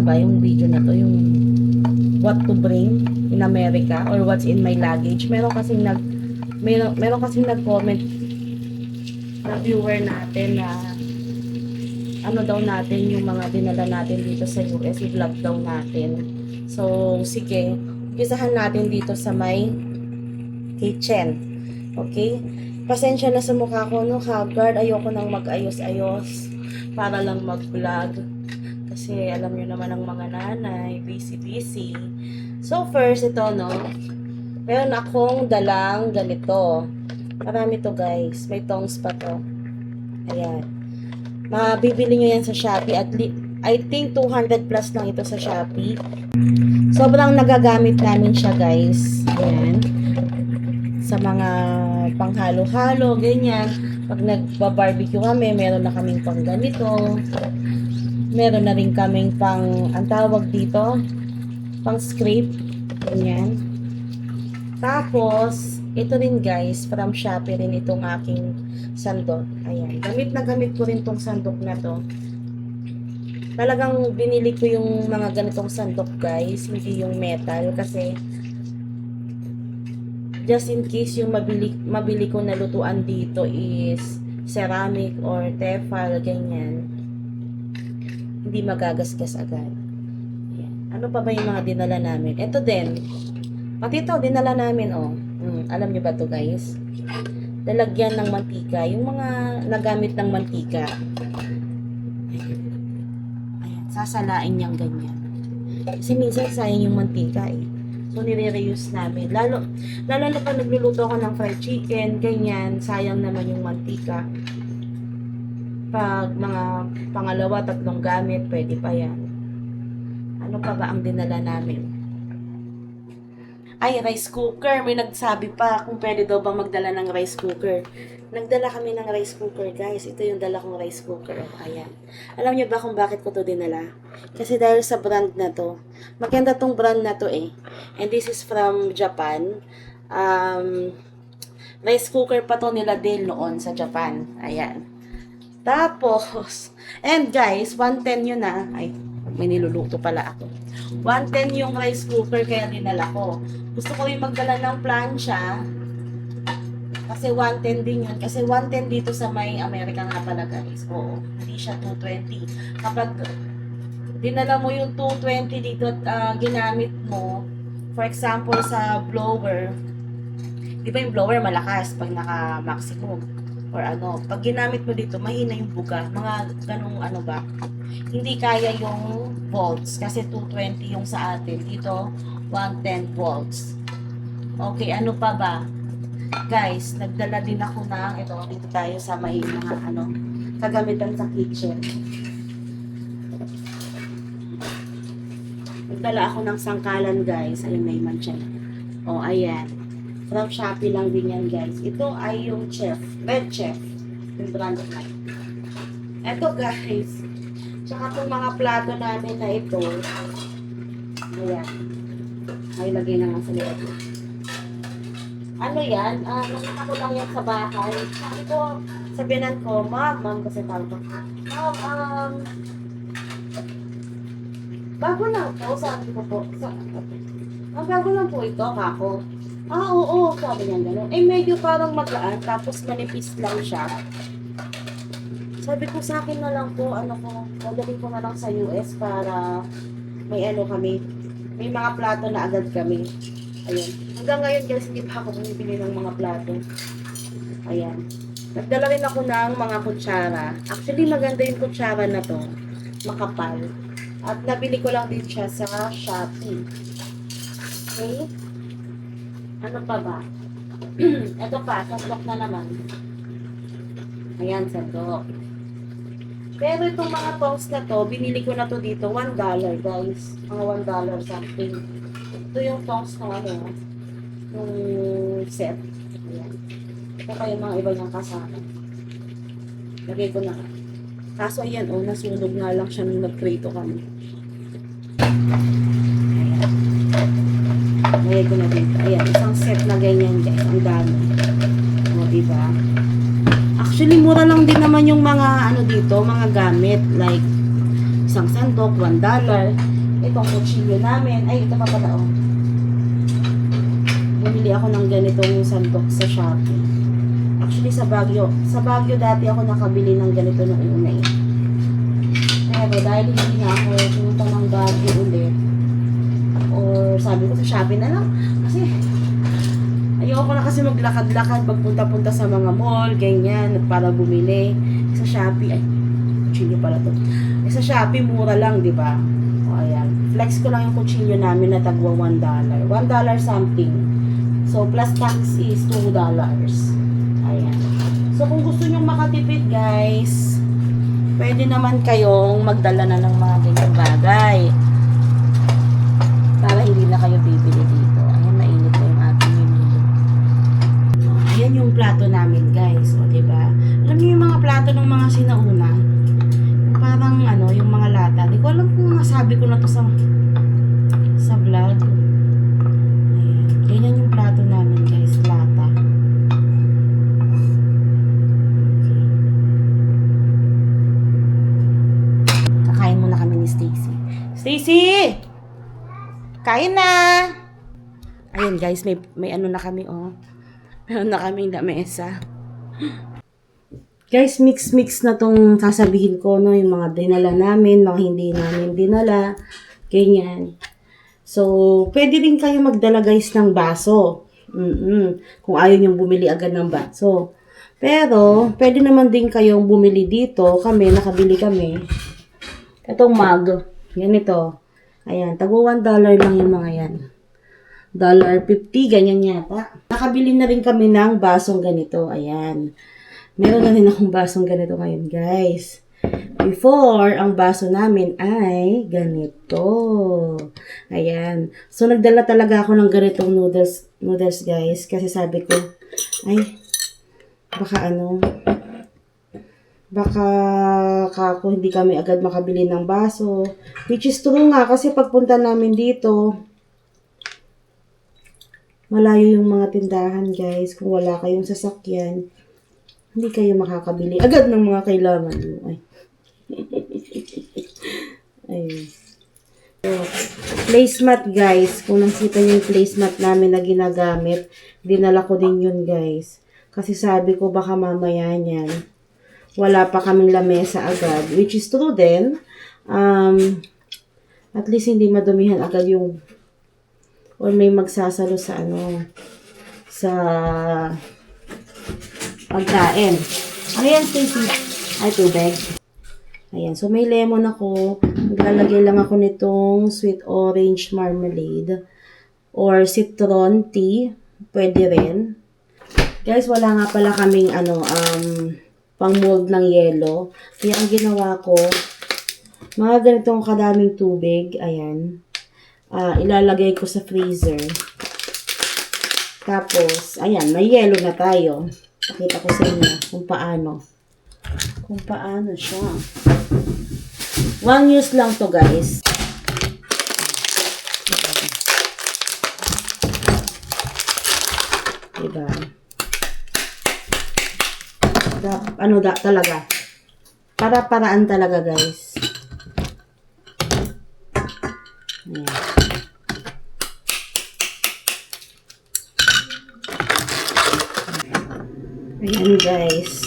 ba yung video na to, yung what to bring in America or what's in my luggage. Meron kasing nag-comment na viewer natin na ano daw natin yung mga dinala natin dito sa US, i-vlog daw natin. So, sige, umpisahan natin dito sa may kitchen. Okay? Pasensya na sa mukha ko, no, haggard. Ayoko nang mag-ayos-ayos para lang mag-vlog. Kasi alam nyo naman ang mga nanay, busy-busy. So, first, ito, no, meron akong dalang ganito. Marami to, guys. May tongs pa to. Ayan. Mabibili nyo yan sa Shopee. I think 200 plus lang ito sa Shopee. Sobrang nagagamit namin siya, guys. Ayan. Sa mga panghalo-halo, ganyan. Pag nagba-barbecue kami, meron na kaming pang ganito. Meron na rin kaming pang, ang tawag dito, pang scrape. Ganyan. Tapos, ito rin, guys, from Shopee rin itong aking sandok. Ayan. Gamit na gamit ko rin tong sandok na to. Talagang binili ko yung mga ganitong sandok, guys. Hindi yung metal. Kasi, just in case yung mabili ko na lutuan dito is ceramic or tefal, ganyan. Hindi magagasgas agad. Ayan. Ano pa ba yung mga dinala namin? Ito din. Pati ito, dinala namin, oh. Alam nyo ba to, guys? Lalagyan ng mantika. Yung mga nagamit ng mantika. Ayan. Sasalain niyang ganyan. Kasi minsan sayang yung mantika, eh. So, nire-reuse namin. Lalo na pag nagluluto ako ng fried chicken, ganyan, sayang naman yung mantika. Pag mga pangalawa, tatlong gamit, pwede pa yan. Ano pa ba ang dinala namin? Ay, rice cooker. May nagsabi pa kung pwede daw bang magdala ng rice cooker. Nagdala kami ng rice cooker, guys. Ito yung dala kong rice cooker. Ayan. Alam niyo ba kung bakit ko to dinala? Kasi dahil sa brand na to. Maganda tong brand na to, eh. And this is from Japan. Rice cooker pa to nila din noon sa Japan. Ayan. Tapos, and guys, 110 yun na. Ay, may niluluto pala ako. 110 yung rice cooker kaya dinala ko. Gusto ko rin magdala ng plancha. Kasi 110 din yun. Kasi 110 dito sa may Amerika nga pala, guys. Oo, hindi siya 220. Kapag dinala mo yung 220 dito at ginamit mo, for example, sa blower, di ba yung blower malakas pag naka-maximum? Or ano, pag ginamit mo dito, mahina yung buga. Mga ganong ano ba? Hindi kaya yung volts. Kasi 220 yung sa atin. Dito, 110 volts. Okay, ano pa ba? Guys, nagdala din ako ng, ito, dito tayo sa may mga ano, kagamitan sa kitchen. Nagdala ako ng sangkalan, guys. Ayun, may mancha. O, ayan. From Shopee lang din yan, guys. Ito ay yung Chef. Red Chef. Yung brand na. Ito, guys. Tsaka itong mga plato namin na ito. Ayan. Ay, lagay na nga sa loob. Ano yan? Nakita ko lang yan sa bahay. Sabi ko, sabihan ko, ma'am, kasi tawag ko. Ma'am, bago lang po, sabi ko po. Bago lang po ito, kako. Oo, sabi niya gano'n. Eh, medyo parang magaan, tapos manipis lang siya. Sabi ko sa akin na lang po, dadalhin ko na lang sa US para may ano kami, may mga plato na agad kami. Ayan. Hanggang ngayon, guys, hindi pa ako bumibili ng mga plato. Ayan. Nagdala rin ako ng mga kutsara. Actually, maganda yung kutsara na to. Makapal. At nabili ko lang din siya sa Shopee. Okay? Ano pa ba? Ito pa, sandok na naman. Ayan, sandok. Pero itong mga tongs na to, binili ko na to dito, $1, guys. Mga $1 something. Ito yung tongs na ano, yung set. Ayan. Ito pa yung mga iba niyang kasama. Lagay ko na. Kaso ayan, nasunog nga lang siya nung nag-prito kami. Lagay ko na dito. Ayan, isang set na ganyan, guys. Ang dami. O, diba? Actually, mura lang din naman yung mga, ano dito, mga gamit. Like, Isang sandok, $1. Itong kutsilyo namin. Ay, ito pa pala, oh. Bumili ako ng ganitong sandok sa Shopee. Actually, sa Baguio dati ako nakabili ng ganito noong una eh. Pero dahil hindi na ako pumunta ng Baguio ulit, or sabi ko sa Shopee na lang, kasi ayoko na kasi maglakad-lakad, pagpunta-punta sa mga mall, ganyan, para bumili. Sa Shopee, ay, kutsilyo pala to. Sa Shopee, mura lang, di ba? O, ayan. Flex ko lang yung kutsilyo namin na tagwa $1. $1 something. So, plus tax is $2. Ayan. So, kung gusto nyong makatipid, guys, pwede naman kayong magdala na ng mga ganyang bagay. Para hindi na kayo bibili dito. Ayan, mainit na yung ating minuto. Ayan yung plato namin, guys. O, diba? Alam niyo yung mga plato ng mga sinauna? Parang, yung mga lata. Di ko alam kung nasabi ko na to sa vlog. Ayan. Ganyan yung plato namin, guys. Lata. Kakain muna kami ni Stacy. Stacy! Kain na! Ayun guys, may ano na kami, oh. Meron na kami lamesa. Guys, mix na tong sasabihin ko, no? Yung mga dinala namin, mga hindi namin dinala. Ganyan. So, pwede rin kayo magdala guys ng baso. Kung ayaw niyong bumili agad ng baso. Pero, pwede naman din kayong bumili dito. Nakabili kami. Itong mug. Ganito. Ayan, tago $1 lang yung mga yan. $1.50, ganyan yata. Nakabili na rin kami ng basong ganito. Ayan. Meron na rin akong basong ganito ngayon, guys. Before, ang baso namin ay ganito. Ayan. So, nagdala talaga ako ng ganitong noodles, guys. Kasi sabi ko, ay, baka kung hindi kami agad makabili ng baso. Which is true nga, kasi pagpunta namin dito, malayo yung mga tindahan, guys. Kung wala kayong sasakyan, hindi kayo makakabili agad ng mga kailangan mo. Ay. Ayun. So, placemat, guys. Kung nakita niyo yung placemat namin na ginagamit, dinala ko din yun, guys. Kasi sabi ko, baka mamaya niyan, wala pa kaming lamesa agad. Which is true din. At least hindi madumihan agad yung or may magsasalo sa sa pagkain. Ayan, Stacy. Ay, tubig. Ayan. So, may lemon ako. Maglalagay lang ako nitong sweet orange marmalade or citron tea. Pwede rin. Guys, wala nga pala kaming pang mold ng yelo. Kaya ang ginawa ko, mga ganitong kadaming tubig. Ayan. Ilalagay ko sa freezer. Tapos, ayan, may yelo na tayo. Pakita ko sa inyo kung paano. Kung paano siya. One use lang to, guys. Diba? Talaga. Para-paraan talaga, guys. Ayan. Ayan, guys.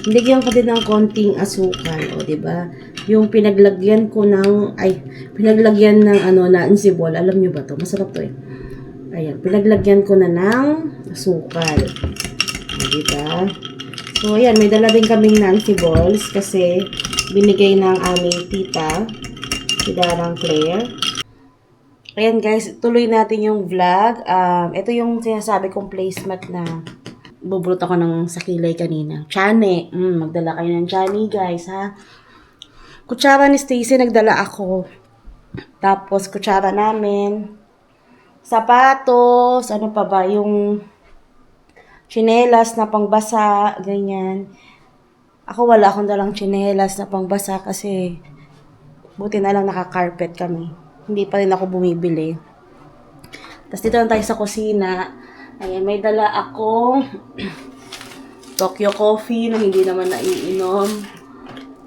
Nilagyan ko din ng konting asukal, o, diba? Yung pinaglagyan ng nansibol. Alam nyo ba to? Masarap to eh. Ayan, pinaglagyan ko na ng asukal. O, diba? So, ayan, may dala din kaming nansibols kasi binigay ng aming tita, si Darang Claire. Ayan, guys, tuloy natin yung vlog. Ito yung sinasabi kong placemat na bubulot ako ng sakilay kanina. Chane. Magdala kayo ng chane, guys, ha? Kutsara ni Stacy, nagdala ako. Tapos, kutsara namin. Sapatos. Ano pa ba? Yung tsinelas na pangbasa. Ganyan. Ako wala akong dalang tsinelas na pangbasa kasi buti na lang naka-carpet kami. Hindi pa rin ako bumibili. Tapos, dito lang tayo sa kusina. Ayan, may dala akong Tokyo coffee na hindi naman naiinom.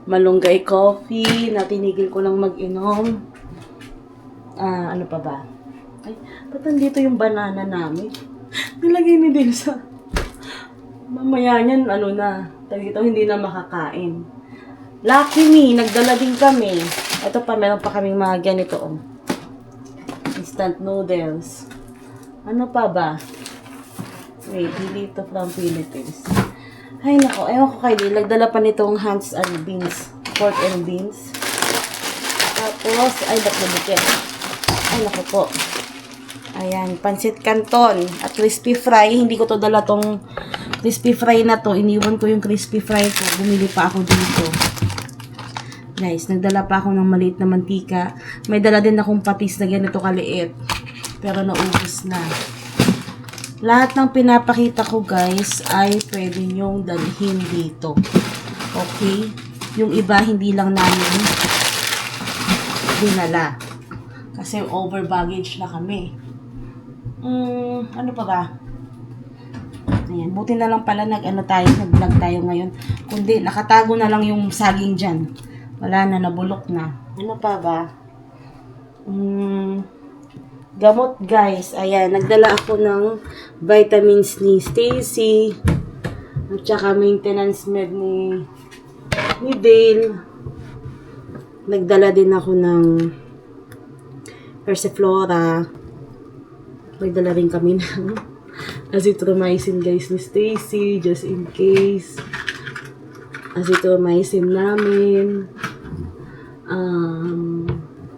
malunggay coffee na tinigil ko lang mag-inom. Ano pa ba? Ay, ba't nandito yung banana namin? Nilagay ni din sa... Mamaya niyan, dito hindi na makakain. Lucky me, nagdala din kami. Ito pa, meron pa kaming mga ganito, oh. Instant noodles. Ano pa ba? Wait, dito from Philippines. Ay, nako, ewan ko kayo, nagdala pa nitong hands and beans. Pork and beans. Tapos, ay, ba't nabukit? Ay, nako po. Ayan, pansit canton at crispy fry. Hindi ko to dala tong crispy fry na to. Iniwan ko yung crispy fry ko. Bumili pa ako dito. Guys, nagdala pa ako ng maliit na mantika. May dala din akong patis na ganito kaliit. Pero naubos na. Lahat ng pinapakita ko guys ay pwede nyong dalhin dito. Okay? Yung iba hindi lang namin dinala. Kasi over baggage na kami. Ano pa ba? Ayan, buti na lang pala nag-vlog tayo ngayon. Kundi nakatago na lang yung saging dyan. Wala na, nabulok na. Ano pa ba? Gamot guys. Ayan, nagdala ako ng vitamins ni Stacy. At saka maintenance med ni Dale. Nagdala din ako ng Persiflora. May dala rin kami ng azithromycin guys ni Stacy, just in case. Azithromycin namin.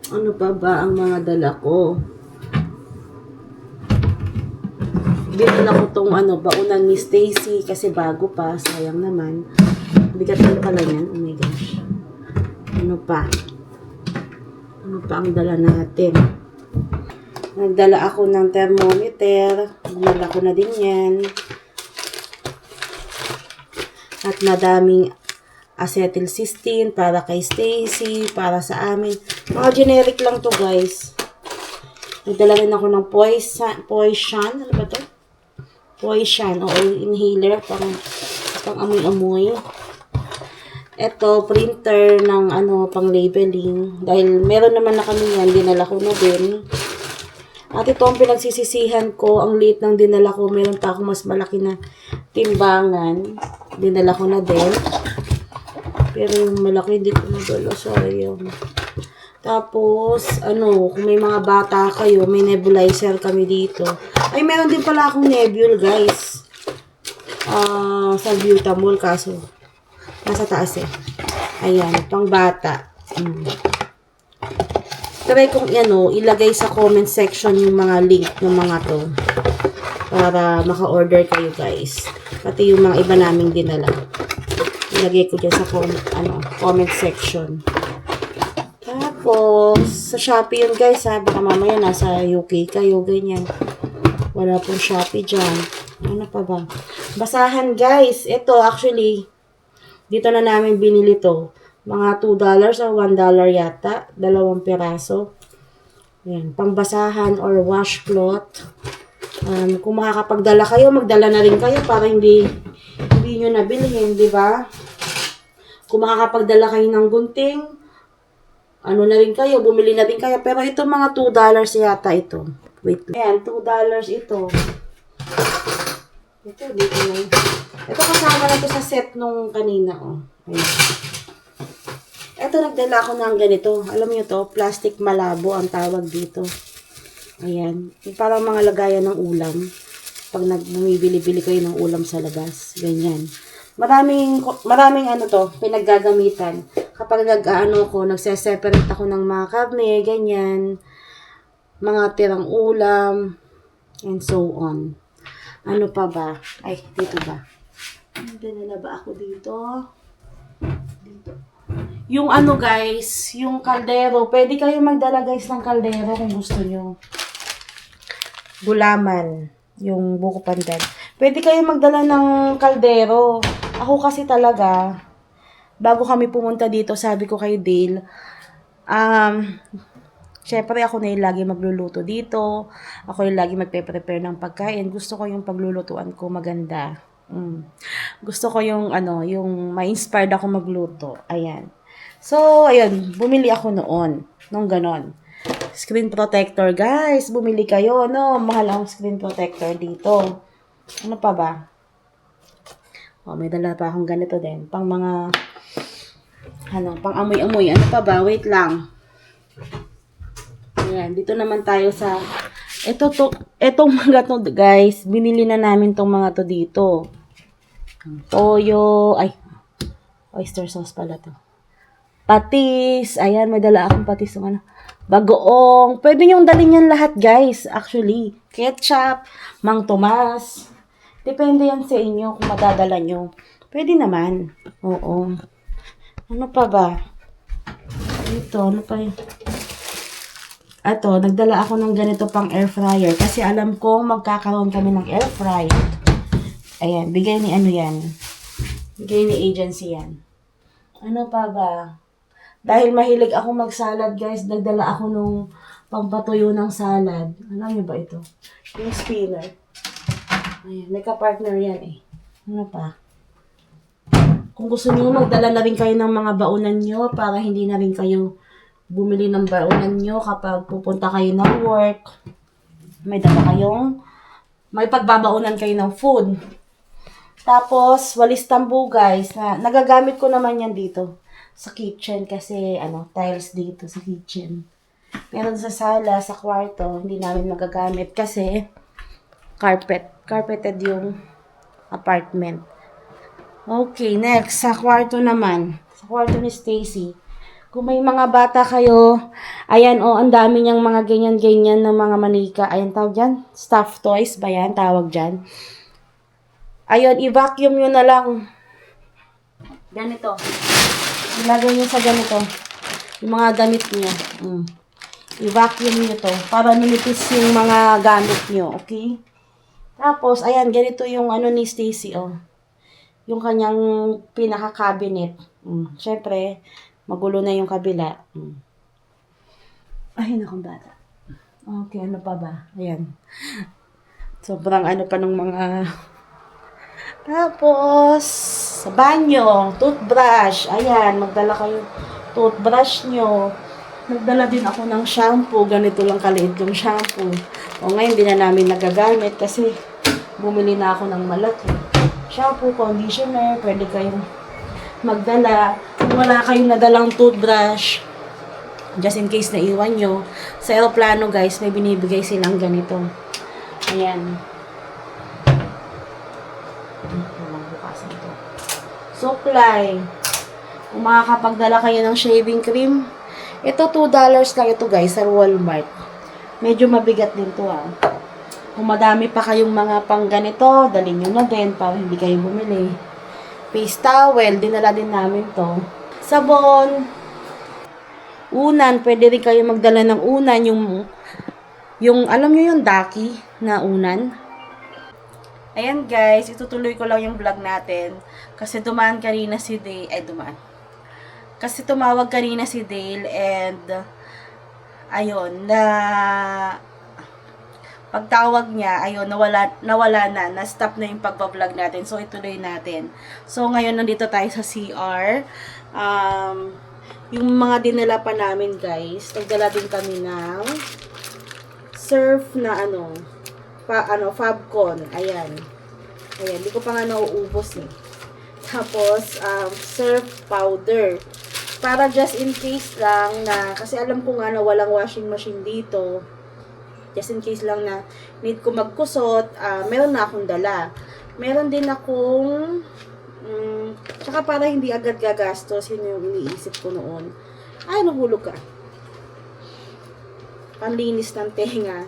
Ano pa ba ang mga dala ko? Dinala ko tong baunan ni Stacy kasi bago pa, sayang naman. Bigat din pala yan. Oh my gosh. Ano pa? Ano pa ang dala natin? Nagdala ako ng thermometer. Dinala ko na din yan. At madaming acetylcysteine para kay Stacy, para sa amin. Mga generic lang to guys. Nagdala rin ako ng Poison. Ano ba to? Poison o inhaler pang amoy-amoy. Ito, printer ng pang labeling. Dahil meron naman na kami yan, dinala ko na din. At ito ang pinagsisisihan ko, ang liit ng dinala ko, meron pa akong mas malaki na timbangan. Dinala ko na din. Pero yung malaki hindi ko nadala, sayang. Tapos, kung may mga bata kayo, may nebulizer kami dito. Ay, meron din pala akong nebule, guys. Sa Butamol, kaso nasa taas eh. Ayan, pang bata. Try kong ilagay sa comment section yung mga link ng mga to. Para maka-order kayo, guys. Pati yung mga iba naming dinala. Ilagay ko dyan sa comment section. Tapos, sa Shopee yun guys ha. Baka mamaya nasa UK kayo, ganyan. Wala pong Shopee dyan. Ano pa ba? Basahan guys. Ito actually, dito na namin binili to. Mga $2 or $1 yata. 2 piraso. Yan. Pangbasahan or washcloth. Kung makakapagdala kayo, magdala na rin kayo para hindi nyo nabilhin, di ba? Kung makakapagdala kayo ng gunting, na rin kayo, bumili na rin kayo. Pero ito mga $2 yata ito. Wait. Ayan, $2 ito. Ito, dito na yun. Ito kasama na ito sa set nung kanina, oh. Ayan. Ito, nagdala ako ng ganito. Alam niyo to, plastic malabo ang tawag dito. Ayan. Parang mga lagayan ng ulam. Pag bumibili-bili kayo ng ulam sa labas. Ganyan. Maraming pinaggagamitan. Kapag nagse-separate ako ng mga karne, ganyan. Mga tirang ulam. And so on. Ano pa ba? Ay, dito ba? Dinala ba ako dito? Dito. Yung guys, yung kaldero. Pwede kayo magdala guys ng kaldero kung gusto nyo. Gulaman. Yung buko pandan. Pwede kayo magdala ng kaldero. Ako kasi talaga, bago kami pumunta dito, sabi ko kay Dale, syempre ako na yung lagi magluluto dito. Ako yung lagi magpe-prepare ng pagkain. Gusto ko yung paglulutuan ko maganda. Gusto ko yung yung ma-inspired ako magluto. Ayan. So, ayun, bumili ako noon, nung ganon. Screen protector, guys. Bumili kayo, no? Mahal ang screen protector dito. Ano pa ba? Oh, may dala pa akong ganito din. Pang mga, pang amoy-amoy. Ano pa ba? Wait lang. Ayan, dito naman tayo sa, etong mga to, guys. Binili na namin tong mga to dito. Toyo, oyster sauce pala to. Patis, ayan, may dala akong patis ng bagoong. Pwede niyong dalhin yan lahat, guys, actually. Ketchup, Mang Tomas. Depende yan sa inyo kung madadala nyo. Pwede naman. Oo. Ano pa ba? Ito, ano pa yun? Ato, nagdala ako ng ganito pang air fryer kasi alam kong magkakaroon kami ng air fry. Ayan, bigay ni yan. Bigay ni agency yan. Ano pa ba? Dahil mahilig ako mag-salad, guys, nagdala ako nung pampatuyo ng salad. Alam niyo ba ito? Yung spinner. Ayan, may ka-partner yan eh. Ano pa? Kung gusto niyo, magdala na rin kayo ng mga baunan nyo para hindi na rin kayo bumili ng baunan nyo kapag pupunta kayo ng work. May dala kayong, may pagbabaunan kayo ng food. Tapos, walis tambo, guys, na nagagamit ko naman yan dito sa kitchen kasi tiles dito sa kitchen. Pero sa sala, sa kwarto, hindi namin magagamit kasi carpeted yung apartment. Okay, next, sa kwarto naman. Sa kwarto ni Stacy. Kung may mga bata kayo, ayan ang dami niyang mga ganyan-ganyan na mga manika. Ayan, tawag dyan? Stuffed toys ba yan? Tawag dyan. Ayun, i-vacuum nyo na lang. Ganito. Ilagay nyo sa ganito. Yung mga damit nyo. I-vacuum nyo to. Para nilipis yung mga gamit nyo. Okay? Tapos, ayan, ganito yung ni Stacy, oh. Yung kanyang pinaka-cabinet. Siyempre, magulo na yung kabila. Ay, nakong bata. Okay, ano pa ba? Ayan. Sobrang pa ng mga... Tapos, sa banyo, toothbrush. Ayan, magdala kayo toothbrush nyo. Nagdala din ako ng shampoo. Ganito lang kaliit yung shampoo. O ngayon, hindi na namin nagagamit kasi bumili na ako ng malaki. Shampoo, conditioner, pwede kayong magdala. Kung wala kayong nadalang toothbrush, just in case na iwan nyo, sa aeroplano, guys, may binibigay silang ganito. Ayan. Supply. Kung makakapagdala kayo ng shaving cream, ito $2 lang ito, guys, sa Walmart. Medyo mabigat din to, Kung madami pa kayong mga pang ganito, dalhin nyo na din para hindi kayo bumili. Face towel, dinala din namin to. Sabon. Unan, pwede rin kayo magdala ng unan, yung alam nyo yung daki na unan. Ayan, guys, itutuloy ko lang yung vlog natin kasi tumawag kanina si Dale and ayun, pagtawag niya, ayun, nawala na stop na yung pagbablog natin. So, ituloy natin. So, ngayon, nandito tayo sa CR. Yung mga dinala pa namin, guys, nagdala din kami ng surf na Fabcon. Ayan. Ayan, di ko pa nga nauubos eh. Tapos, surf powder. Para just in case lang na, kasi alam ko nga na walang washing machine dito. Just in case lang na need ko magkusot, meron na akong dala. Meron din akong, tsaka para hindi agad gagastos, yun yung iniisip ko noon. Ay, nahulog ka. Panlinis ng tenga.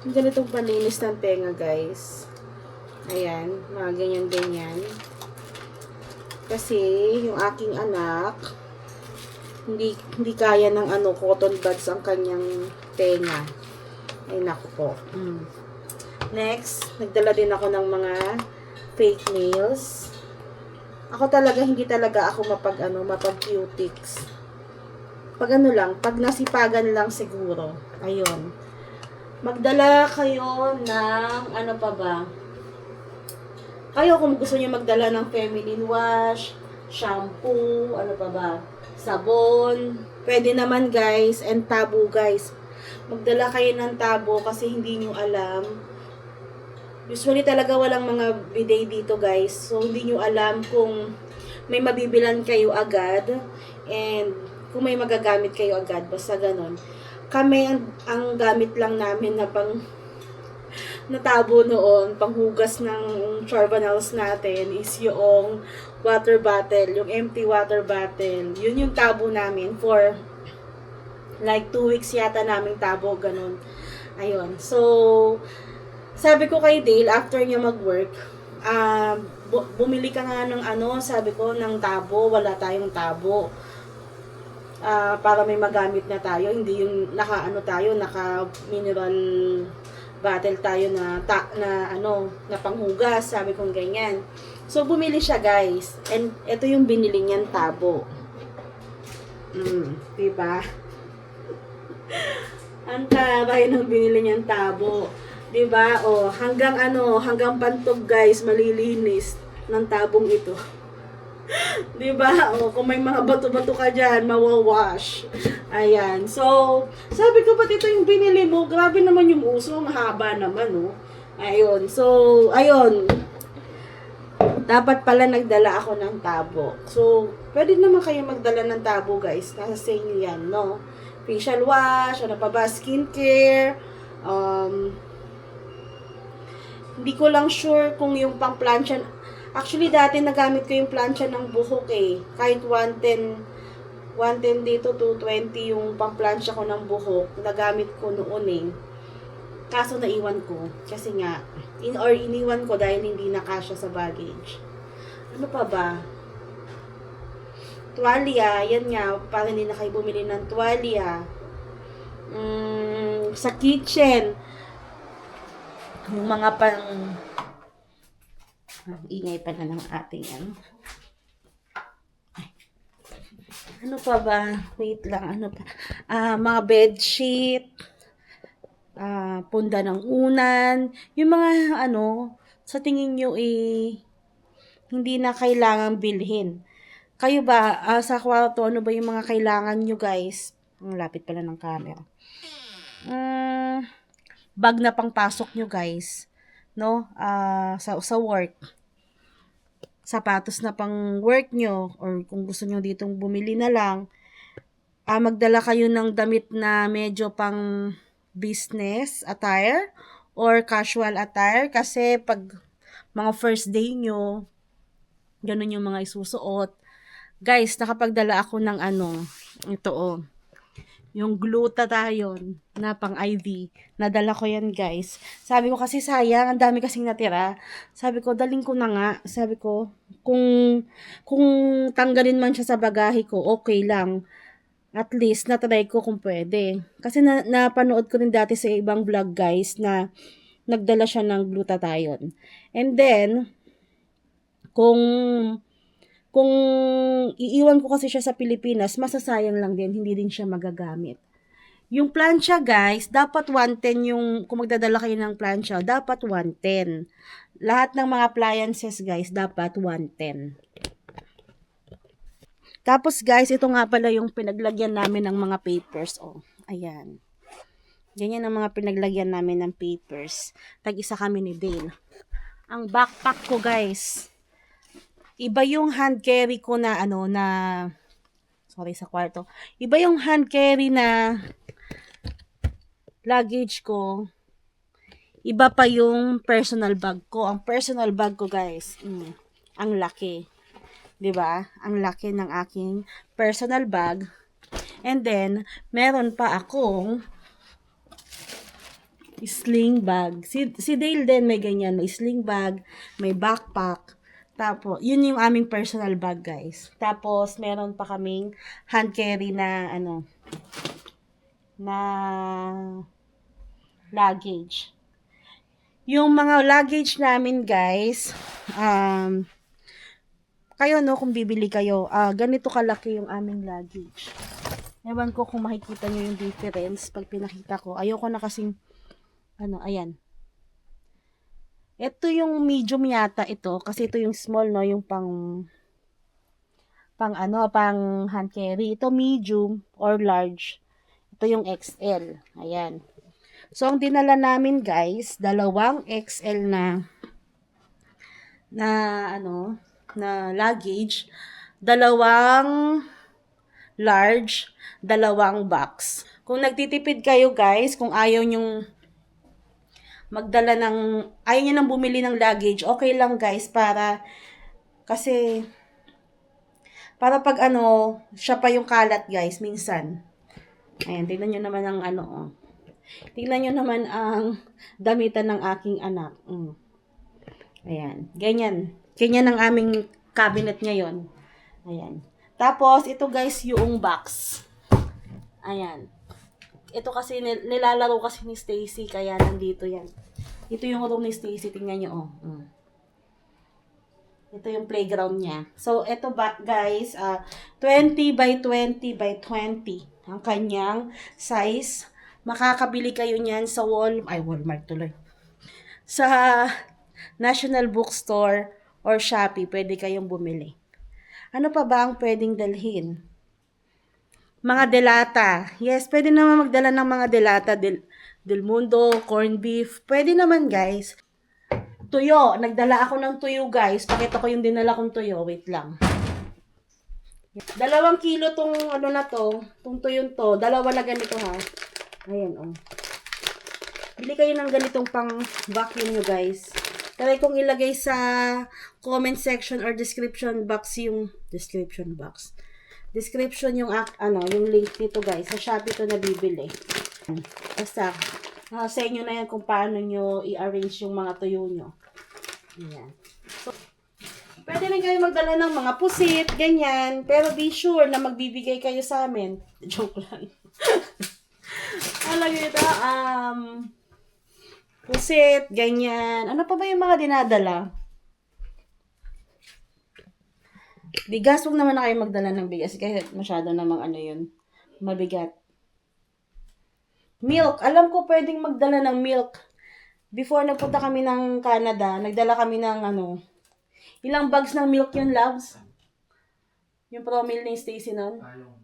Yung ganitong panlinis ng tenga, guys. Ayan, mga ganyan-ganyan. Kasi, yung aking anak, hindi kaya ng cotton buds ang kanyang tenga. Ay, naku po. Next, nagdala din ako ng mga fake nails. Ako talaga, hindi talaga ako mapag-cutics. Pag pag nasipagan lang siguro. Ayun. Magdala kayo ng, pa ba? Kayo kung gusto niyo magdala ng feminine wash, shampoo, ano pa ba, sabon, pwede naman guys, and tabo guys. Magdala kayo ng tabo kasi hindi niyo alam. Usually talaga walang mga bidet dito guys. So hindi niyo alam kung may mabibilan kayo agad and kung may magagamit kayo agad. Basta ganon. Kami ang gamit lang namin na pang natabo noon, panghugas ng charbonels natin is yung water bottle, yung empty water bottle. Yun yung tabo namin for like 2 weeks yata naming tabo, ganun. Ayun. So, sabi ko kay Dale, after niya mag-work, bumili ka nga ng ano, sabi ko, ng tabo. Wala tayong tabo. Para may magamit na tayo. Hindi yung naka mineral bottle tayo na panghugas, sabi kong ganyan. So, bumili siya guys. And ito yung binili niyang tabo. Diba? Ang taray ng binili niyang tabo. Diba? O, hanggang pantog guys, malilinis ng tabong ito. Diba? O, kung may mga bato-bato ka dyan, mawawash. Ayan. So, sabi ko, ba't ito yung binili mo? Grabe naman yung uso. Ang haba naman, oh. Ayun. So, ayun. Dapat pala nagdala ako ng tabo. So, pwede naman kayo magdala ng tabo, guys. Nasa sa inyo yan, no? Facial wash, ano pa ba? Skincare. Hindi ko lang sure kung yung pang-plancha. Actually, dati nagamit ko yung plancha ng buhok eh. Kahit 110 dito, 220 yung pang-plancha ko ng buhok. Nagamit ko noon eh. Kaso naiwan ko. Kasi nga, iniwan ko dahil hindi nakasya sa baggage. Ano pa ba? Tuwalya, yan nga. Para hindi na kayo bumili ng tuwalya. Sa kitchen. Yung mga ingay pala ng ating ano pa ba? Wait lang, ano pa? Mga bedsheet, punda ng unan, yung mga sa tingin nyo hindi na kailangan bilhin. Kayo ba, sa kwarto, ano ba yung mga kailangan nyo guys? Ang lapit pala ng camera. Bag na pangpasok nyo guys. No? Sa work. Sapatos na pang work nyo or kung gusto nyo ditong bumili na lang, magdala kayo ng damit na medyo pang business attire or casual attire kasi pag mga first day nyo, ganun yung mga isusuot. Guys, nakapagdala ako ng ito yung glutathione na pang IV. Nadala ko yan guys. Sabi ko kasi sayang, ang dami kasing natira. Sabi ko, daling ko na nga. Sabi ko, kung tanggalin man siya sa bagahe ko, okay lang. At least, natry ko kung pwede. Kasi napanood ko rin dati sa ibang vlog guys na nagdala siya ng glutathione. And then, kung iiwan ko kasi siya sa Pilipinas, masasayang lang din, hindi din siya magagamit. Yung plancha guys, dapat 110 kung magdadala kayo ng plancha, dapat 110. Lahat ng mga appliances guys, dapat 110. Tapos guys, ito nga pala yung pinaglagyan namin ng mga papers. Oh, ayan. Ganyan ang mga pinaglagyan namin ng papers. Tag-isa kami ni Dale. Ang backpack ko guys, iba yung hand carry ko na sorry sa kwarto. Iba yung hand carry na luggage ko. Iba pa yung personal bag ko. Ang personal bag ko, guys, ang laki. 'Di ba? Ang laki ng aking personal bag. And then, meron pa akong sling bag. Si Dale din may ganyan, may sling bag, may backpack. Tapos, yun yung aming personal bag, guys. Tapos, meron pa kaming hand carry na, na luggage. Yung mga luggage namin, guys, kayo, no, kung bibili kayo, ganito kalaki yung aming luggage. Ewan ko kung makikita nyo yung difference pag pinakita ko. Ayoko na kasing, ayan. Ito yung medium yata ito. Kasi ito yung small, no? Yung pang hand carry. Ito medium or large. Ito yung XL. Ayan. So, ang dinala namin guys, dalawang XL na luggage, dalawang large, dalawang box. Kung nagtitipid kayo guys, kung ayaw nyong ayaw nyo nang bumili ng luggage, okay lang guys, kasi para pag siya pa yung kalat guys, minsan. Ayan, tingnan nyo naman ang tingnan nyo naman ang damitan ng aking anak. Ayan, ganyan. Ganyan ang aming cabinet ngayon. Ayan. Tapos, ito guys, yung box. Ayan. Ito kasi, nilalaro kasi ni Stacy, kaya nandito yan. Ito yung room ni Stacy, tingnan nyo, Ito yung playground niya. So, ito guys, 20 by 20 by 20 ang kanyang size. Makakabili kayo niyan sa Walmart tuloy. Sa National Bookstore or Shopee, pwede kayong bumili. Ano pa ba ang pwedeng dalhin? Mga delata. Yes, pwede naman magdala ng mga delata. Del Mundo, corned beef. Pwede naman guys. Tuyo. Nagdala ako ng tuyo guys. Pakita ko yung dinala kong tuyo. Wait lang. 2 kilo tong tong tuyo to. Dalawa na ganito ha. Ayan Bili kayo ng ganitong pang vacuum nyo guys. Try kong ilagay sa comment section or description box yung description yung yung link nito guys. Sa Shopee to nabibili. Basta sa inyo na yan kung paano nyo i-arrange yung mga tuyo nyo. Ayan. So, pwede rin kayo magdala ng mga pusit, ganyan. Pero be sure na magbibigay kayo sa amin. Joke lang. Alam nyo ito, pusit, ganyan. Ano pa ba yung mga dinadala? Bigas, huwag naman na kayo magdala ng bigas kasi masyado namang yun, mabigat. Milk, alam ko pwedeng magdala ng milk. Before nagpunta kami ng Canada, nagdala kami ng ilang bags ng milk yun, loves? Yung promil ni Stacy nun? Yung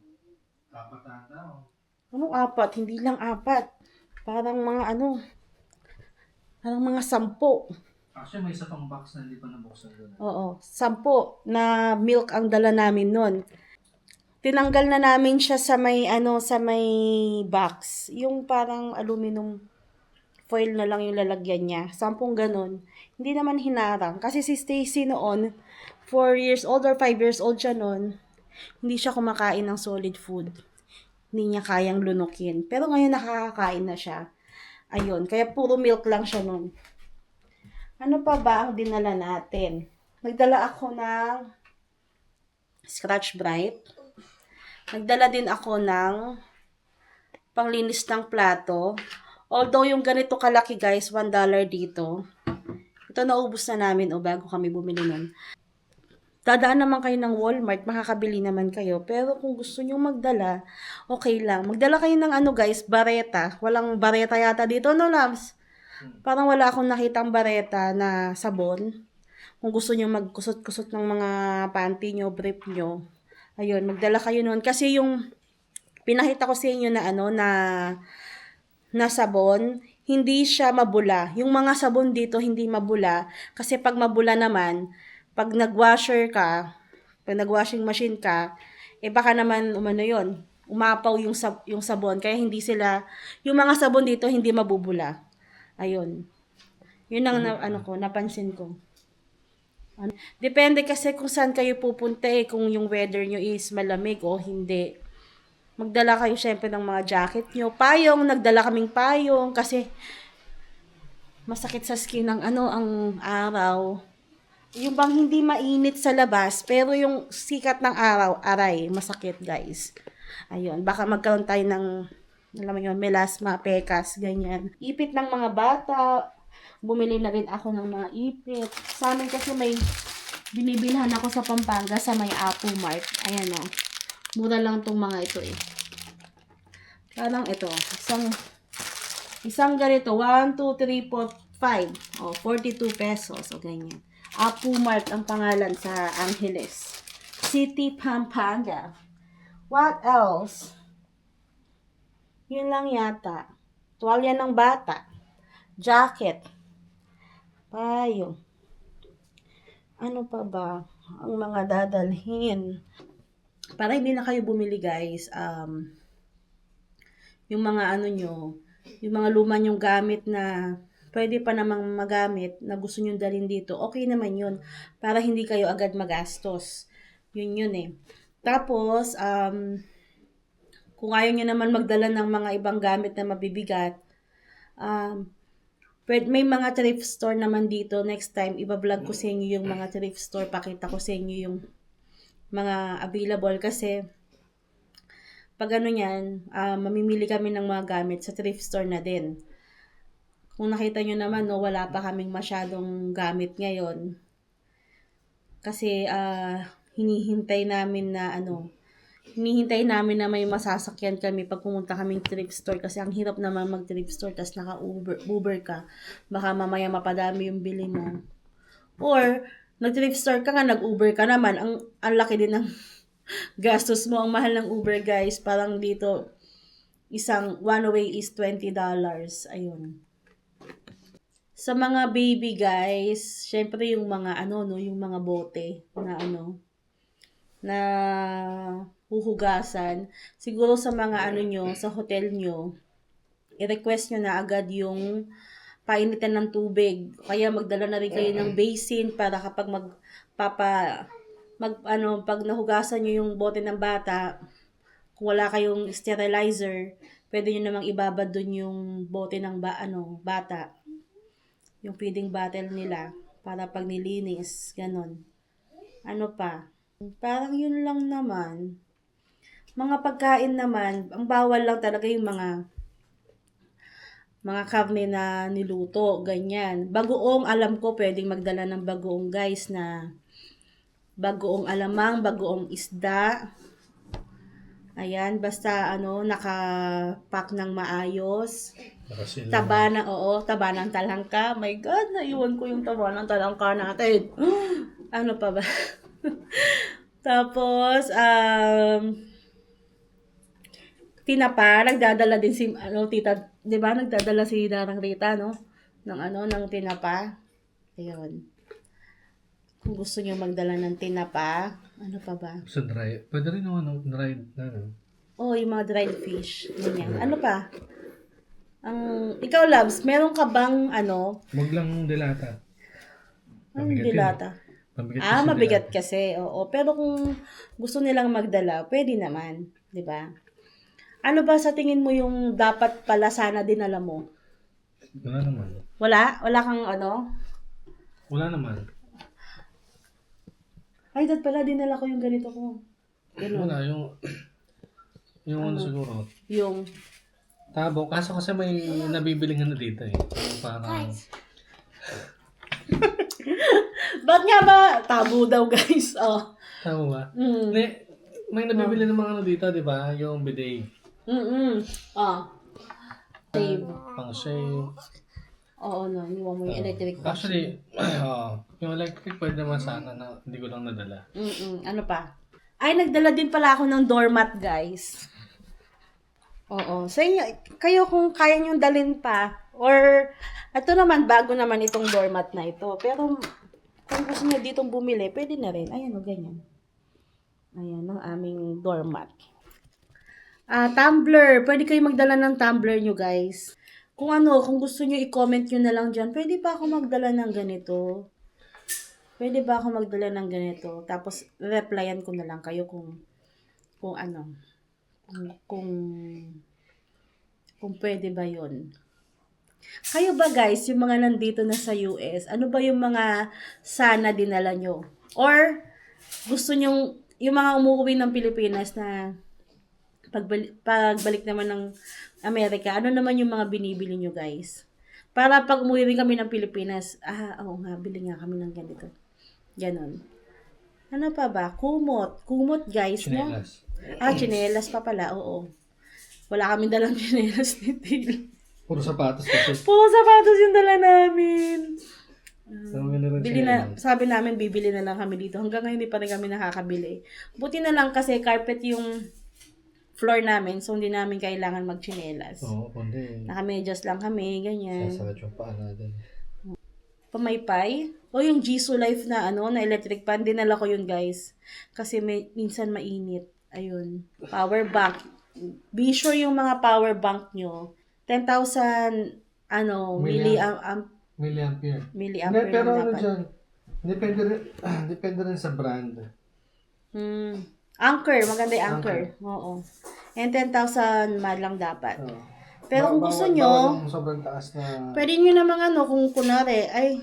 4 ata. Anong 4? Hindi lang 4. Parang mga parang mga 10. Actually, may isa pang box na hindi pa nabuksan doon. Oo, 10 na milk ang dala namin nun. Tinanggal na namin siya sa may box. Yung parang aluminum foil na lang yung lalagyan niya. 10 ganun. Hindi naman hinarang. Kasi si Stacy noon, 4 years old or 5 years old siya noon, hindi siya kumakain ng solid food. Hindi niya kayang lunukin. Pero ngayon nakakakain na siya. Ayun, kaya puro milk lang siya noon. Ano pa ba ang dinala natin? Nagdala ako ng Scratch Brite. Nagdala din ako ng panglinis ng plato. Although yung ganito kalaki guys, $1 dito. Ito naubos na namin bago kami bumili nun. Dadaan naman kayo ng Walmart, makakabili naman kayo. Pero kung gusto nyo magdala, okay lang. Magdala kayo ng guys, bareta. Walang bareta yata dito, no, loves? Parang wala akong nakitang bareta na sabon. Kung gusto nyo magkusot-kusot ng mga panty nyo, brief nyo, ayun, magdala kayo nun. Kasi yung pinakita ko sa inyo na sabon, hindi siya mabula. Yung mga sabon dito hindi mabula. Kasi pag mabula naman, pag nag-washing machine ka, baka naman umapaw yung sabon. Kaya yung mga sabon dito hindi mabubula. Ayun. Yun ang napansin ko. Depende kasi kung saan kayo pupunta kung yung weather nyo is malamig o hindi. Magdala kayo syempre ng mga jacket nyo. Payong, nagdala kaming payong kasi masakit sa skin ang ang araw. Yung bang hindi mainit sa labas, pero yung sikat ng araw, aray, masakit guys. Ayun, baka magkaroon tayo ng melasma, pekas, ganyan. Ipit ng mga bata, bumili na rin ako ng mga ipit. Sa amin kasi may binibilhan ako sa Pampanga sa may Apple Mart. Ayan mura lang tong mga ito Parang ito, isang ganito, 1, 2, 3, 5. O, 42 pesos. O, ganyan. Apu Mart ang pangalan sa Angeles City, Pampanga. What else? Yun lang yata. Tuwalya ng bata. Jacket. Payo. Ano pa ba ang mga dadalhin? Para hindi na kayo bumili, guys. Yung mga ano nyo, yung mga luma nyong gamit na pwede pa namang magamit na gusto nyo dalhin dito, okay naman yun. Para hindi kayo agad magastos. Yun eh. Tapos, kung ayaw nyo naman magdala ng mga ibang gamit na mabibigat, may mga thrift store naman dito. Next time, iba-vlog ko sa inyo yung mga thrift store. Pakita ko sa inyo yung mga available kasi pag ano yan, mamimili kami ng mga gamit sa thrift store na din. Kung nakita nyo naman, no, wala pa kaming masyadong gamit ngayon. Kasi hinihintay namin na may masasakyan kami pag pumunta kaming thrift store kasi ang hirap naman mag thrift store tas naka-Uber ka. Baka mamaya mapadami yung bili mo. Or, nag-thrift store ka nga, nag-Uber ka naman, ang laki din ng gastos mo. Ang mahal ng Uber, guys. Parang dito, isang one way is $20. Ayun. Sa mga baby, guys, syempre yung mga yung mga bote na huhugasan. Siguro sa mga sa hotel nyo, i-request nyo na agad yung painitan ng tubig. Kaya magdala na rin kayo ng basin para kapag pag nahugasan nyo yung bote ng bata, kung wala kayong sterilizer, pwede nyo namang ibabad dun yung bote ng bata. Yung feeding bottle nila para pag nilinis, ganon. Ano pa? Parang yun lang naman. Mga pagkain naman, ang bawal lang talaga yung mga karne na niluto, ganyan. Bagoong, alam ko, pwedeng magdala ng bagoong, guys, na bagoong alamang, bagoong isda. Ayan, basta nakapack ng maayos. Taba ng talangka. My God, naiwan ko yung taba ng talangka natin. Ano pa ba? Tapos, tinapa, nagdadala din si tita, 'di ba? Nagdadala si Darang Rita, ng tinapa. Ayun. Kung gusto niyo magdala ng tinapa, ano pa ba? Sa dry. Pwede rin naman dried na. Yung mga dried fish. Ganyan. Ano pa? Ikaw, Labs, meron ka bang Wag lang dilata. Anong dilata? Mabigat kasi. Oo. Pero kung gusto nilang magdala, pwede naman. 'Di ba? Ano ba sa tingin mo yung dapat pala sana dinala mo? Wala naman. Wala? Wala kang Wala naman. Ay, pala dinala ko yung ganito ko. Ganun. Wala, yung siguro. Yung Tabo. Kaso kasi may nabibiling dito eh. Yung parang... Ba't nga ba? Tabo daw, guys. Tabo ba? May nabibili ng mga dito, di ba? Yung bidet. Save. Pang shave. Oo, iniwan mo yung electric box. Actually, yung electric pwede naman sana na hindi ko lang nadala. Ano pa? Ay, nagdala din pala ako ng doormat, guys. Oo. Sa inyo, kayo kung kaya nyo dalhin pa, or, ito naman, bago naman itong doormat na ito. Pero, kung gusto nyo ditong bumili, pwede na rin. Ayan, ganyan. Ayan, ang aming doormat. Tumbler. Pwede kayo magdala ng tumbler nyo, guys. Kung gusto nyo, i-comment nyo na lang dyan. Pwede ba ako magdala ng ganito? Pwede ba ako magdala ng ganito? Tapos, replyan ko na lang kayo kung pwede ba yun. Kayo ba, guys, yung mga nandito na sa US, ano ba yung mga sana dinala nyo? Or, gusto nyo, yung mga umuwi ng Pilipinas na pagbalik naman ng Amerika, ano naman yung mga binibili nyo, guys? Para pag umuwi rin kami ng Pilipinas, oo nga, bili nga kami ng ganito. Ganon. Ano pa ba? Kumot. Kumot, guys, Chinelas. no? Chinelas pa pala, oo. Wala kaming dalang chinelas ni Til. Puro sapatos kasi. Puro sapatos yung dala namin. Sabi na rin Bili siya, na, sabi namin bibili na lang kami dito. Hanggang ngayon hindi pa rin kami nakakabili. Buti na lang kasi carpet yung floor namin, so hindi namin kailangan magchinelas. Oo, kundi. Nakamedyas lang kami, ganyan. Sasakit yung paa natin. Pamaypay. O yung Jisoo Life na na electric fan, dinala ko yun guys. Kasi minsan mainit. Ayun. Power bank. Be sure yung mga power bank nyo. 10,000 Milliampere. milliampere Pero lang ano dapat. dyan, depende rin sa brand. Anchor, maganda yung anchor. Oo. And 10,000 mAh lang dapat. Oo. Pero kung gusto Bawal nyo, ang sobrang taas na... pwede nyo namang kung kunwari, ay,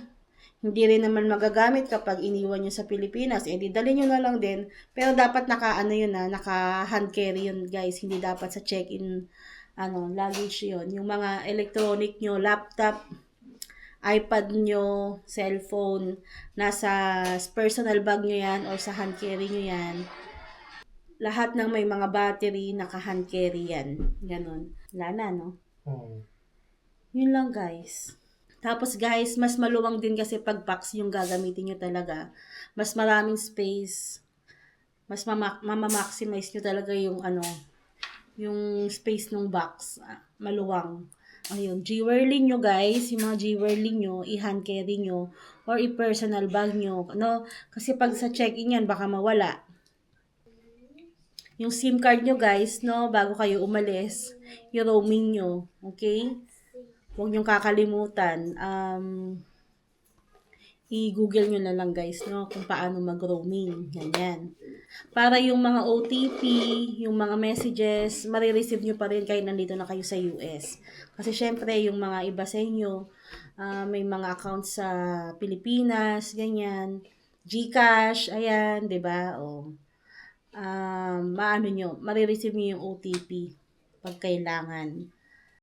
hindi rin naman magagamit kapag iniwan nyo sa Pilipinas, di dali nyo na lang din. Pero dapat naka hand carry yun guys. Hindi dapat sa check-in, luggage yun. Yung mga electronic nyo, laptop, iPad nyo, cellphone, nasa personal bag nyo yan or sa hand carry nyo yan. Lahat ng may mga battery, naka-hand carry yan. Ganon. Wala na, no? Oo. Yun lang, guys. Tapos, guys, mas maluwang din kasi pag box yung gagamitin nyo talaga. Mas maraming space. Mas mamamaximize nyo talaga yung yung space ng box. Maluwang. Ayun, jewelry nyo guys, yung mga jewelry nyo, i-hand carry nyo, or i-personal bag nyo, kasi pag sa check-in yan, baka mawala. Yung SIM card nyo guys, bago kayo umalis, yung roaming nyo, okay? Huwag nyo kakalimutan, i-google nyo na lang guys, kung paano mag-roaming, ganyan. Para yung mga OTP, yung mga messages, marireceive nyo pa rin kahit nandito na kayo sa US. Kasi syempre, yung mga iba sa inyo, may mga accounts sa Pilipinas, ganyan. GCash, ayan, 'di ba? O, marireceive nyo yung OTP pag kailangan.